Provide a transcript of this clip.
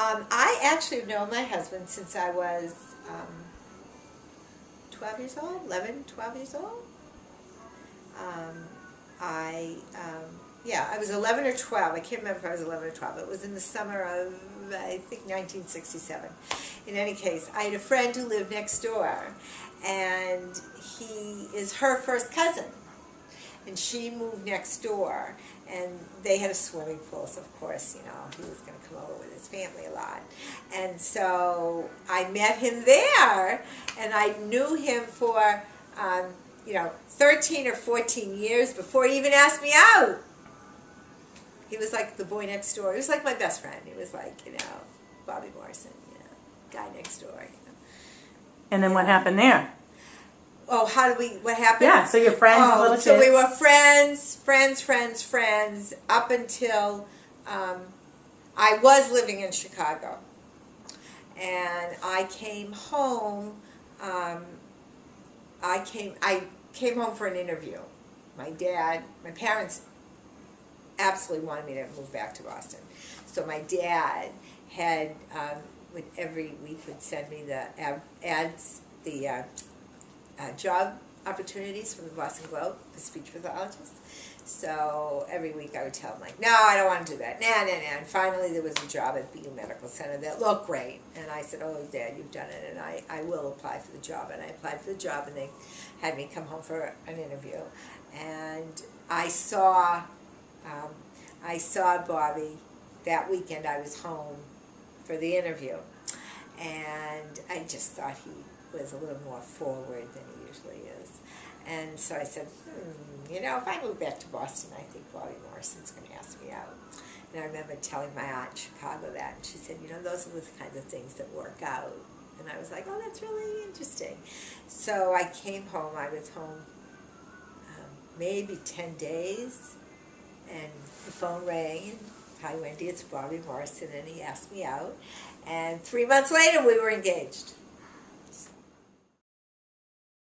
I actually have known my husband since I was 12 years old, 11, 12 years old. Um, yeah, I was 11 or 12. I can't remember if I was 11 or 12. It was in the summer of, I think, 1967. In any case, I had a friend who lived next door, and he is her first cousin. And she moved next door, and they had a swimming pool, so of course, he was going to come over with his family a lot. And so I met him there, and I knew him for, 13 or 14 years before he even asked me out. He was like the boy next door. He was like my best friend. He was like, Bobby Morrison, guy next door. And then what happened there? Oh, what happened? Yeah, so your friends, little kids. So we were friends, up until I was living in Chicago. And I came home, I came home for an interview. My parents absolutely wanted me to move back to Boston. So my dad had, every week would send me the ads, the job opportunities from the Boston Globe, the speech pathologist. So every week I would tell him, like, no, I don't want to do that. Nah. And finally there was a job at BU Medical Center that looked great. And I said, oh, Dad, you've done it, and I will apply for the job. And I applied for the job, and they had me come home for an interview. And I saw Bobby that weekend. I was home for the interview. And I just thought he was a little more forward than he usually is. And so I said, if I move back to Boston, I think Bobby Morrison's going to ask me out. And I remember telling my aunt in Chicago that, and she said, those are the kinds of things that work out. And I was like, oh, that's really interesting. So I came home. I was home maybe 10 days, and the phone rang. Hi, Wendy, it's Bobby Morrison, and he asked me out. And 3 months later, we were engaged.